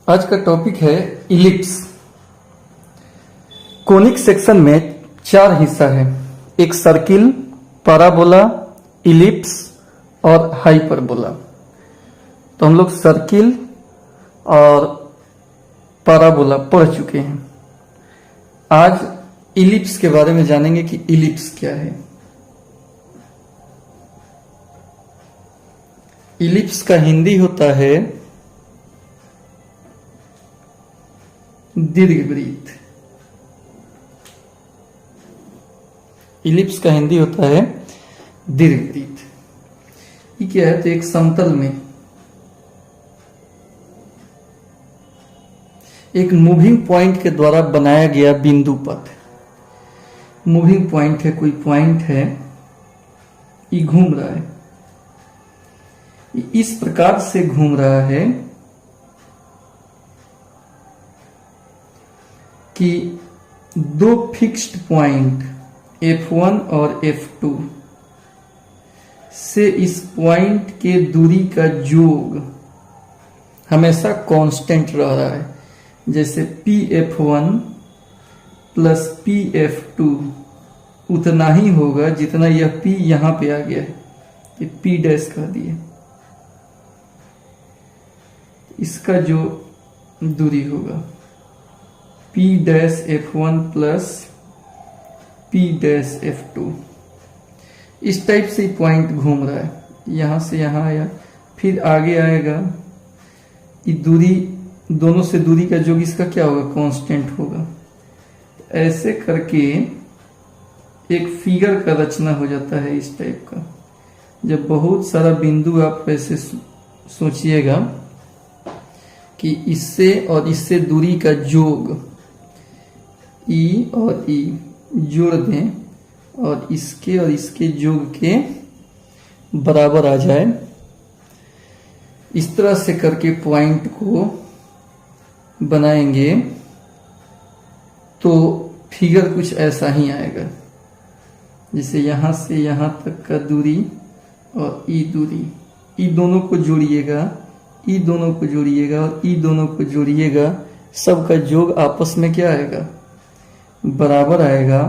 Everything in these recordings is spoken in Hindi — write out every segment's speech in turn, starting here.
आज का टॉपिक है इलिप्स। कोनिक सेक्शन में 4 हिस्सा है, एक सर्किल, पैराबोला, इलिप्स और हाइपरबोला। तो हम लोग सर्किल और पैराबोला पढ़ चुके हैं। आज इलिप्स के बारे में जानेंगे कि इलिप्स क्या है। इलिप्स का हिंदी होता है दीर्घवृत्त। इलिप्स का हिंदी होता है दीर्घवृत्त। ये क्या है? तो एक समतल में एक मूविंग पॉइंट के द्वारा बनाया गया बिंदु पथ। मूविंग पॉइंट है, कोई पॉइंट है, ये घूम रहा है, इस प्रकार से घूम रहा है कि दो फिक्स्ड पॉइंट F1 और F2 से इस पॉइंट के दूरी का योग हमेशा कांस्टेंट रह रहा है। जैसे PF1 प्लस PF2 उतना ही होगा जितना यह P यहां पे आ गया है, ये P डैश कह दिए। इसका जो दूरी होगा P dash F1 plus P dash F2, इस टाइप से पॉइंट घूम रहा है, यहां से यहां आया, फिर आगे आएगा। ये दूरी, दोनों से दूरी का योग इसका क्या होगा? कांस्टेंट होगा। ऐसे करके एक फिगर का रचना हो जाता है इस टाइप का। जब बहुत सारा बिंदु आप ऐसे सोचिएगा कि इससे और इससे दूरी का योग E और E जोड़ दें और इसके योग के बराबर आ जाए, इस तरह से करके पॉइंट को बनाएंगे तो फिगर कुछ ऐसा ही आएगा। जैसे यहां से यहां तक का दूरी और ई दूरी, ई दोनों को जोड़िएगा, ई दोनों को जोड़िएगा और ई दोनों को जोड़िएगा, सबका योग आपस में क्या आएगा? बराबर आएगा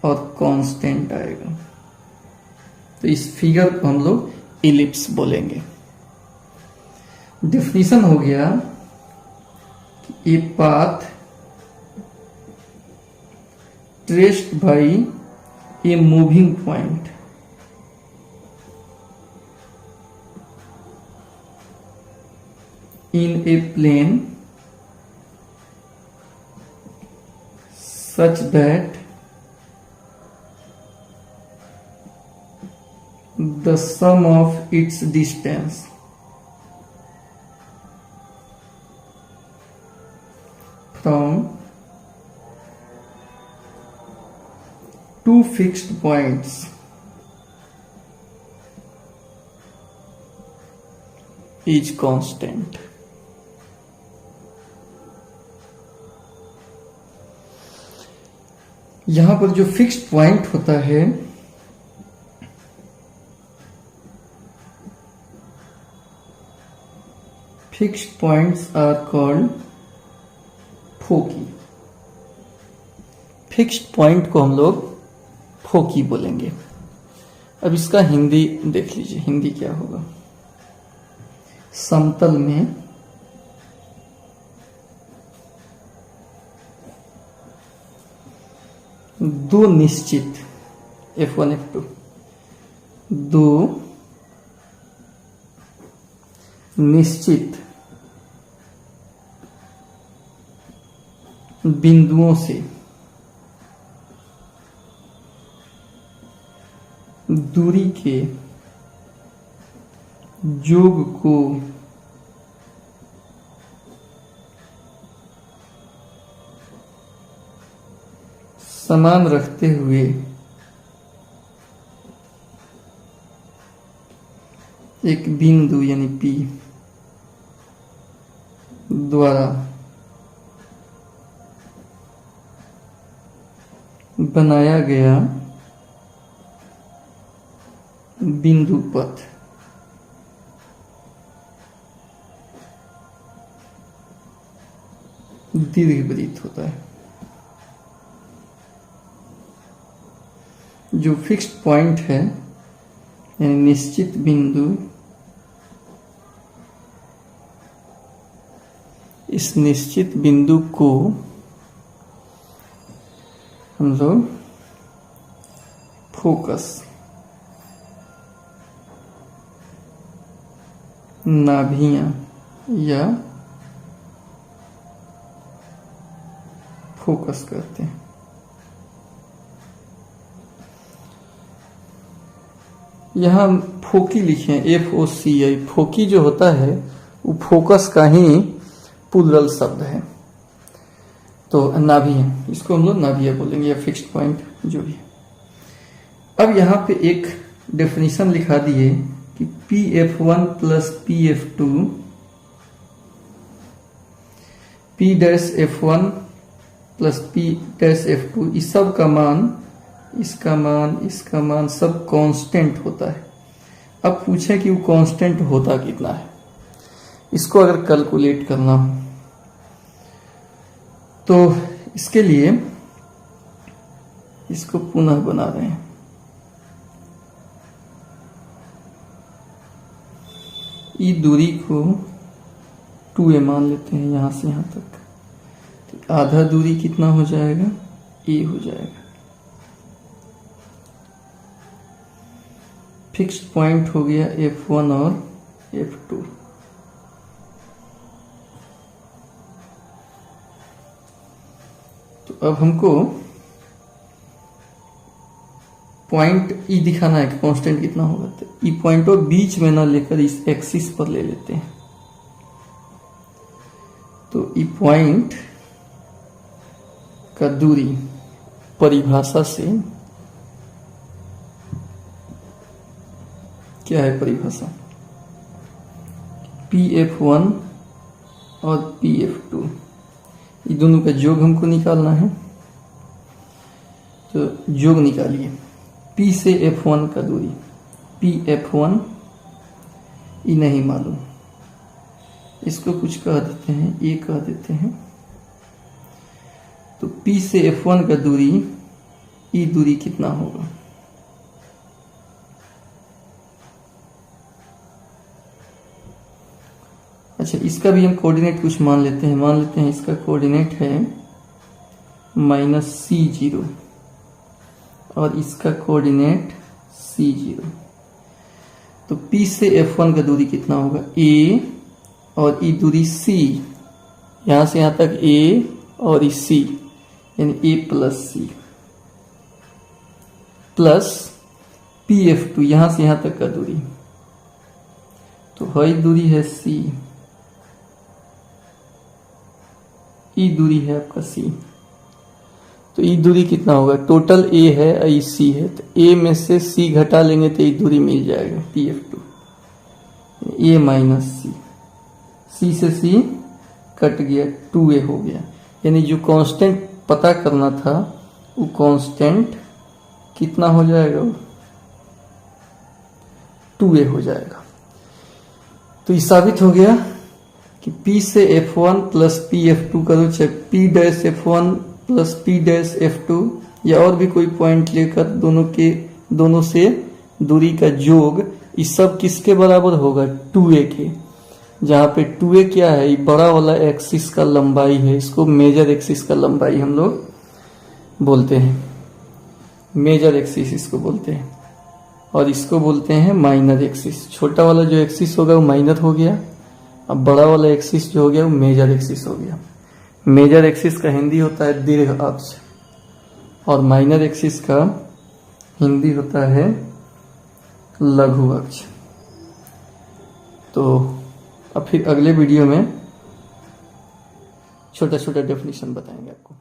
और कांस्टेंट आएगा। तो इस फिगर को हम लोग इलिप्स बोलेंगे। डेफिनेशन हो गया कि a path traced by a moving point in a plane such that the sum of its distance from two fixed points is constant। यहां पर जो फिक्स्ड पॉइंट होता है fixed points are called foci. Fixed point को हम लोग फोकी बोलेंगे। अब इसका हिंदी देख लीजिए, हिंदी क्या होगा? समतल में दो निश्चित F1 F2 दो निश्चित बिंदुओं से दूरी के योग को समान रखते हुए एक बिंदु यानी P द्वारा बनाया गया बिंदु पथ दीर्घवृत्त होता है। जो फिक्स्ड पॉइंट है यानी निश्चित बिंदु, इस निश्चित बिंदु को हम लोग फोकस, नाभियां या फोकस करते हैं। यहां फोकी लिखे हैं, FOCI। फोकी जो होता है वो फोकस का ही प्लूरल शब्द है। तो नाभियां, इसको हम लोग नाभियां बोलेंगे या फिक्स्ड पॉइंट जो भी है। अब यहाँ पे एक डेफिनेशन लिखा दिए कि PF1 plus PF2 P-F1 plus P-F2 इस सब का मान, इसका मान सब कांस्टेंट होता है। अब पूछे कि वो कांस्टेंट होता कितना है। इसको अगर कैलकुलेट करना हो तो इसके लिए इसको पुनः बना रहे हैं। ई दूरी को 2a मान लेते हैं यहां से यहां तक। तो आधा दूरी कितना हो जाएगा, a हो जाएगा। फिक्स्ड पॉइंट हो गया F1 और F2। तो अब हमको पॉइंट ई दिखाना है कि कांस्टेंट कितना होगा। तो ई पॉइंट को बीच में ना लेकर इस एक्सिस पर ले लेते हैं। तो ई पॉइंट का दूरी परिभाषा से क्या है, परिभाषा PF1 और PF2 ये दोनों का योग हमको निकालना है। तो योग निकालिए। P से F1 का दूरी PF1 ये नहीं मालूम, इसको कुछ कह देते हैं, ये कह देते हैं। तो P से F1 का दूरी, ये दूरी कितना होगा, अच्छा इसका भी हम कोऑर्डिनेट कुछ मान लेते हैं। इसका कोऑर्डिनेट है -C0 और इसका कोऑर्डिनेट C0। तो P से F1 का दूरी कितना होगा, A और ई दूरी C, यहां से यहां तक A और ई C यानी A plus C plus PF2 यहां से यहां तक का दूरी। तो हई दूरी है C, ई दूरी है आपका C। तो ई दूरी कितना होगा, टोटल A है और ई C है। तो A में से C घटा लेंगे तो ई दूरी मिल जाएगा PF2, A minus C। C से C कट गया, 2A हो गया। यानी जो कांस्टेंट पता करना था वो कांस्टेंट कितना हो जाएगा, 2A हो जाएगा। तो ये साबित हो गया कि P से F1 प्लस PF2 करो, चाहे P-F1 प्लस P-F2 या और भी कोई पॉइंट लेकर दोनों से दूरी का योग, इस सब किसके बराबर होगा, 2A के। जहां पे 2A क्या है, ये बड़ा वाला एक्सिस का लंबाई है। इसको मेजर एक्सिस का लंबाई हम लोग बोलते हैं, मेजर एक्सिस इसको बोलते हैं। और इसको बोलते हैं माइनर एक्सिस। छोटा वाला जो एक्सिस होगा वो माइनर हो गया, अब बड़ा वाला एक्सिस जो हो गया वो मेजर एक्सिस हो गया। मेजर एक्सिस का हिंदी होता है दीर्घ अक्ष और माइनर एक्सिस का हिंदी होता है लघु अक्ष। तो अब फिर अगले वीडियो में छोटा छोटा डेफिनेशन बताएंगे आपको।